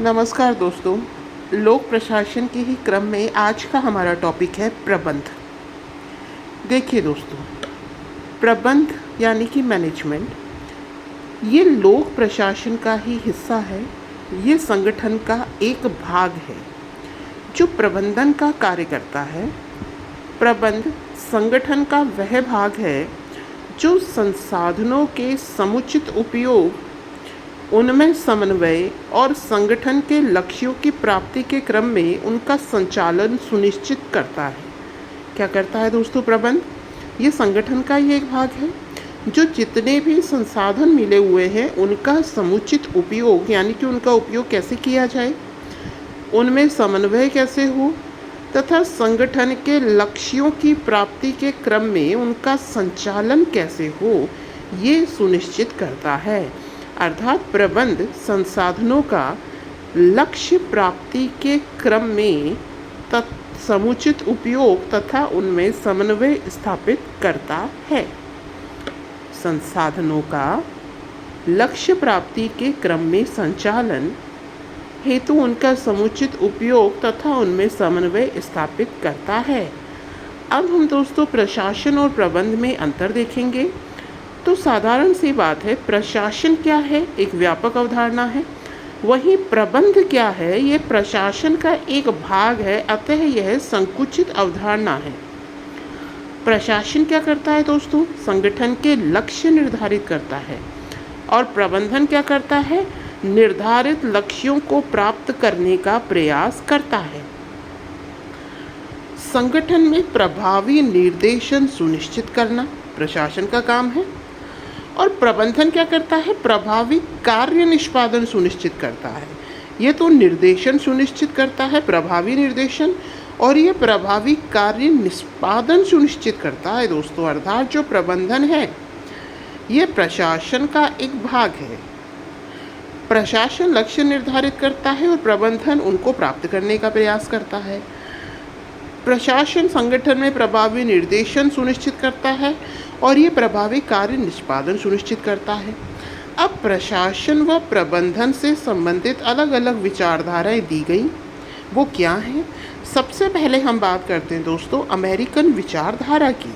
नमस्कार दोस्तों। लोक प्रशासन के ही क्रम में आज का हमारा टॉपिक है प्रबंध। देखिए दोस्तों, प्रबंध यानी कि मैनेजमेंट, ये लोक प्रशासन का ही हिस्सा है। ये संगठन का एक भाग है जो प्रबंधन का कार्य करता है। प्रबंध संगठन का वह भाग है जो संसाधनों के समुचित उपयोग, उनमें समन्वय और संगठन के लक्ष्यों की प्राप्ति के क्रम में उनका संचालन सुनिश्चित करता है। क्या करता है दोस्तों प्रबंध? ये संगठन का ही एक भाग है जो जितने भी संसाधन मिले हुए हैं उनका समुचित उपयोग, यानी कि उनका उपयोग कैसे किया जाए, उनमें समन्वय कैसे हो तथा संगठन के लक्ष्यों की प्राप्ति के क्रम में उनका संचालन कैसे हो, ये सुनिश्चित करता है। अर्थात प्रबंध संसाधनों का लक्ष्य प्राप्ति के क्रम में समुचित उपयोग तथा उनमें समन्वय स्थापित करता है। संसाधनों का लक्ष्य प्राप्ति के क्रम में संचालन हेतु उनका समुचित उपयोग तथा उनमें समन्वय स्थापित करता है। अब हम दोस्तों प्रशासन और प्रबंध में अंतर देखेंगे। तो साधारण सी बात है, प्रशासन क्या है? एक व्यापक अवधारणा है। वहीं प्रबंध क्या है? ये प्रशासन का एक भाग है, अतः यह संकुचित अवधारणा है। प्रशासन क्या करता है दोस्तों? संगठन के लक्ष्य निर्धारित करता है। और प्रबंधन क्या करता है? निर्धारित लक्ष्यों को प्राप्त करने का प्रयास करता है। संगठन में प्रभावी निर्देशन सुनिश्चित करना प्रशासन का काम है। और प्रबंधन क्या करता है? प्रभावी कार्य निष्पादन सुनिश्चित करता है। ये तो निर्देशन सुनिश्चित करता है, प्रभावी निर्देशन, और ये प्रभावी कार्य निष्पादन सुनिश्चित करता है दोस्तों। अर्थात जो प्रबंधन है ये प्रशासन का एक भाग है। प्रशासन लक्ष्य निर्धारित करता है और प्रबंधन उनको प्राप्त करने का प्रयास करता है। प्रशासन संगठन में प्रभावी निर्देशन सुनिश्चित करता है और ये प्रभावी कार्य निष्पादन सुनिश्चित करता है। अब प्रशासन व प्रबंधन से संबंधित अलग अलग विचारधाराएं दी गई, वो क्या हैं? सबसे पहले हम बात करते हैं दोस्तों अमेरिकन विचारधारा की।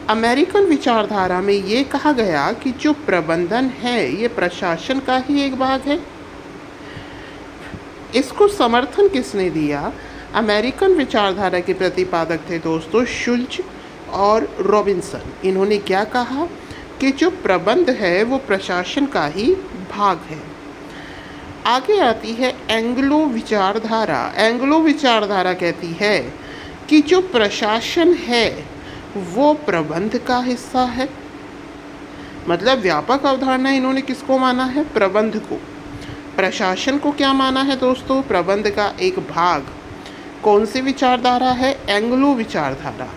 अमेरिकन विचारधारा में ये कहा गया कि जो प्रबंधन है ये प्रशासन का ही एक भाग है। इसको समर्थन किसने दिया? अमेरिकन विचारधारा के प्रतिपादक थे दोस्तों शुल्च और रॉबिन्सन। इन्होंने क्या कहा कि जो प्रबंध है वो प्रशासन का ही भाग है। आगे आती है एंग्लो विचारधारा। एंग्लो विचारधारा कहती है कि जो प्रशासन है वो प्रबंध का हिस्सा है। मतलब व्यापक अवधारणा इन्होंने किसको माना है? प्रबंध को। प्रशासन को क्या माना है दोस्तों? प्रबंध का एक भाग। कौन सी विचारधारा है? एंग्लो विचारधारा।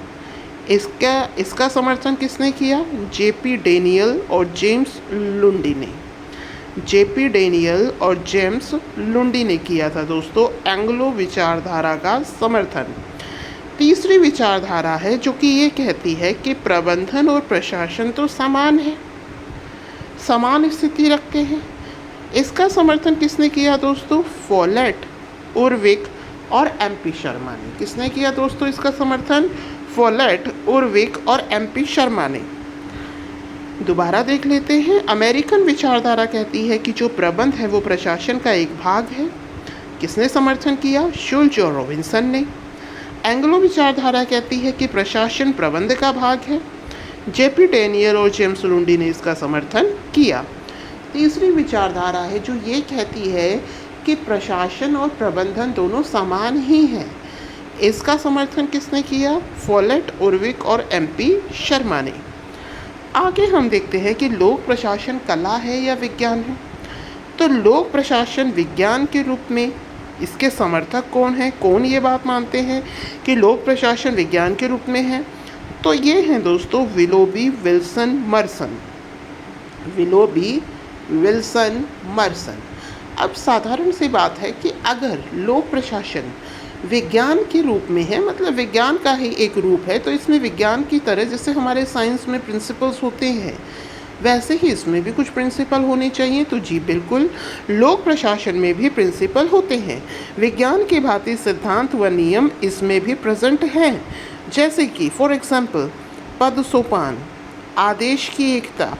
इसका समर्थन किसने किया? जेपी डेनियल और जेम्स लुंडी ने। जेपी डेनियल और जेम्स लुंडी ने किया था दोस्तों एंग्लो विचारधारा का समर्थन। तीसरी विचारधारा है जो कि ये कहती है कि प्रबंधन और प्रशासन तो समान है, समान स्थिति रखते हैं। इसका समर्थन किसने किया दोस्तों? फॉलेट, उर्विक और एमपी शर्मा ने। किसने किया दोस्तों इसका समर्थन? फॉलेट, उर्विक और एमपी शर्मा ने। दोबारा देख लेते हैं। अमेरिकन विचारधारा कहती है कि जो प्रबंध है वो प्रशासन का एक भाग है। किसने समर्थन किया? शुल्च और रॉबिन्सन ने। एंग्लो विचारधारा कहती है कि प्रशासन प्रबंध का भाग है। जेपी डेनियल और जेम्स लुंडी ने इसका समर्थन किया। तीसरी विचारधारा है जो ये कहती है कि प्रशासन और प्रबंधन दोनों समान ही हैं। इसका समर्थन किसने किया? फॉलेट, उर्विक और एमपी शर्मा ने। आगे हम देखते हैं कि लोक प्रशासन कला है या विज्ञान है। तो लोक प्रशासन विज्ञान के रूप में इसके समर्थक कौन है? कौन ये बात मानते हैं कि लोक प्रशासन विज्ञान के रूप में है? तो ये हैं दोस्तों Willoughby, Wilson, Merson. Willoughby, Wilson, Merson. अब साधारण सी बात है कि अगर लोक प्रशासन विज्ञान के रूप में है, मतलब विज्ञान का ही एक रूप है, तो इसमें विज्ञान की तरह जैसे हमारे साइंस में प्रिंसिपल्स होते हैं वैसे ही इसमें भी कुछ प्रिंसिपल होने चाहिए। तो जी बिल्कुल, लोक प्रशासन में भी प्रिंसिपल होते हैं। विज्ञान की भांति सिद्धांत व नियम इसमें भी प्रेजेंट हैं। जैसे कि फॉर एग्जाम्पल पद सोपान, आदेश की एकता,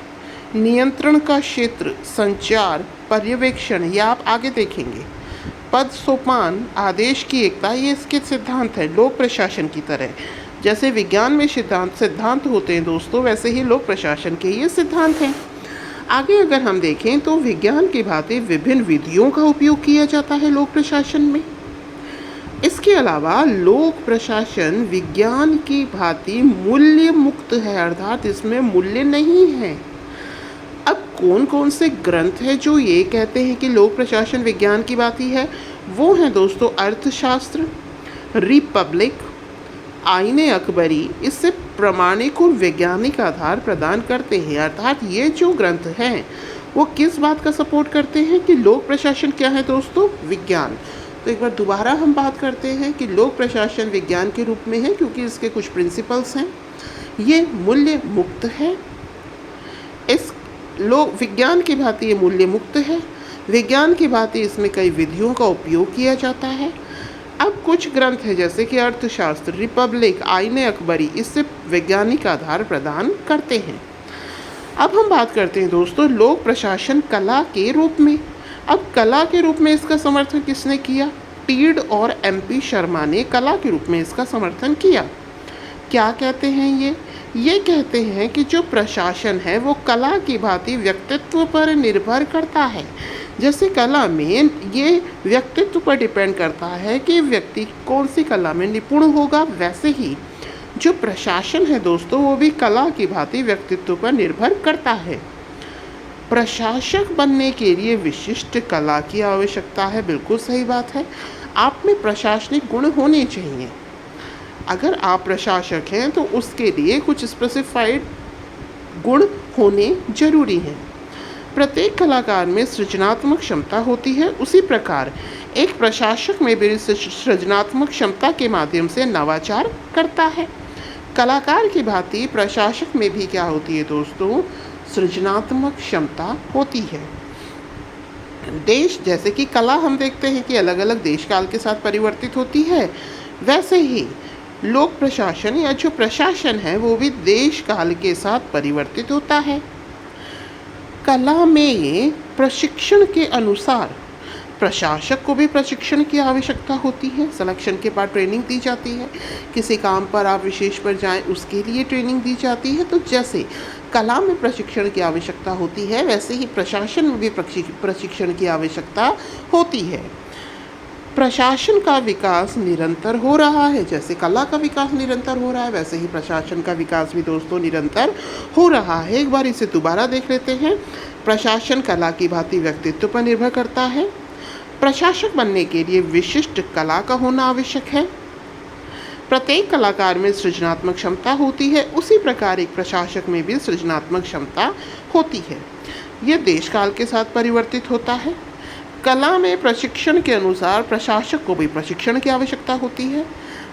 नियंत्रण का क्षेत्र, संचार, पर्यवेक्षण, ये आप आगे देखेंगे। पद सोपान, आदेश की एकता, ये इसके सिद्धांत है लोक प्रशासन की तरह। जैसे विज्ञान में सिद्धांत होते हैं दोस्तों, वैसे ही लोक प्रशासन के ये सिद्धांत हैं। आगे अगर हम देखें तो विज्ञान की भांति विभिन्न विधियों का उपयोग किया जाता है लोक प्रशासन में। इसके अलावा लोक प्रशासन विज्ञान की भांति मूल्य मुक्त है, अर्थात इसमें मूल्य नहीं है। अब कौन कौन से ग्रंथ हैं जो ये कहते हैं कि लोक प्रशासन विज्ञान की भांति है? वो हैं दोस्तों अर्थशास्त्र, रिपब्लिक, आईने अकबरी। इससे प्रामाणिक और वैज्ञानिक आधार प्रदान करते हैं। अर्थात ये जो ग्रंथ हैं वो किस बात का सपोर्ट करते हैं कि लोक प्रशासन क्या है दोस्तों? विज्ञान। तो एक बार दोबारा हम बात करते हैं कि लोक प्रशासन विज्ञान के रूप में है क्योंकि इसके कुछ प्रिंसिपल्स हैं। ये मूल्य मुक्त है। इस लोक विज्ञान की भांति ये मूल्य मुक्त है। विज्ञान की भांति इसमें कई विधियों का उपयोग किया जाता है। अब कुछ ग्रंथ हैं जैसे कि अर्थशास्त्र, रिपब्लिक, आईने अकबरी, इससे वैज्ञानिक आधार प्रदान करते हैं। अब हम बात करते हैं दोस्तों लोक प्रशासन कला के रूप में। अब कला के रूप में इसका समर्थन किसने किया? टीड और एमपी शर्मा ने कला के रूप में इसका समर्थन किया। क्या कहते हैं ये कहते हैं कि जो प्रशासन है वो कला की भांति व्यक्तित्व पर निर्भर करता है। जैसे कला में ये व्यक्तित्व पर डिपेंड करता है कि व्यक्ति कौन सी कला में निपुण होगा, वैसे ही जो प्रशासन है दोस्तों वो भी कला की भांति व्यक्तित्व पर निर्भर करता है। प्रशासक बनने के लिए विशिष्ट कला की आवश्यकता है, बिल्कुल सही बात है। आप में प्रशासनिक गुण होने चाहिए। अगर आप प्रशासक हैं तो उसके लिए कुछ स्पेसिफाइड गुण होने जरूरी हैं। प्रत्येक कलाकार में सृजनात्मक क्षमता होती है, उसी प्रकार एक प्रशासक में भी सृजनात्मक क्षमता के माध्यम से नवाचार करता है। कलाकार की भांति प्रशासक में भी क्या होती है दोस्तों? सृजनात्मक क्षमता होती है। देश जैसे कि कला हम देखते हैं कि अलग अलग देश काल के साथ परिवर्तित होती है, वैसे ही लोक प्रशासन या जो प्रशासन है वो भी देश काल के साथ परिवर्तित होता है। कला में प्रशिक्षण के अनुसार प्रशासक को भी प्रशिक्षण की आवश्यकता होती है। सिलेक्शन के बाद ट्रेनिंग दी जाती है। किसी काम पर आप विशेष पर जाएं उसके लिए ट्रेनिंग दी जाती है। तो जैसे कला में प्रशिक्षण की आवश्यकता होती है वैसे ही प्रशासन में भी प्रशिक्षण की आवश्यकता होती है। प्रशासन का विकास निरंतर हो रहा है। जैसे कला का विकास निरंतर हो रहा है वैसे ही प्रशासन का विकास भी दोस्तों निरंतर हो रहा है। एक बार इसे दोबारा देख लेते हैं। प्रशासन कला की भांति व्यक्तित्व पर निर्भर करता है। प्रशासक बनने के लिए विशिष्ट कला का होना आवश्यक है। प्रत्येक कलाकार में सृजनात्मक क्षमता होती है, उसी प्रकार एक प्रशासक में भी सृजनात्मक क्षमता होती है। यह देश काल के साथ परिवर्तित होता है। कला में प्रशिक्षण के अनुसार प्रशासक को भी प्रशिक्षण की आवश्यकता होती है।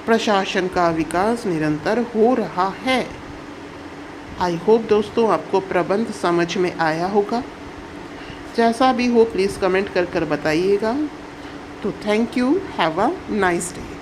प्रशासन का विकास निरंतर हो रहा है। आई होप दोस्तों आपको प्रबंध समझ में आया होगा। जैसा भी हो प्लीज़ कमेंट कर बताइएगा। तो thank you, have a nice day.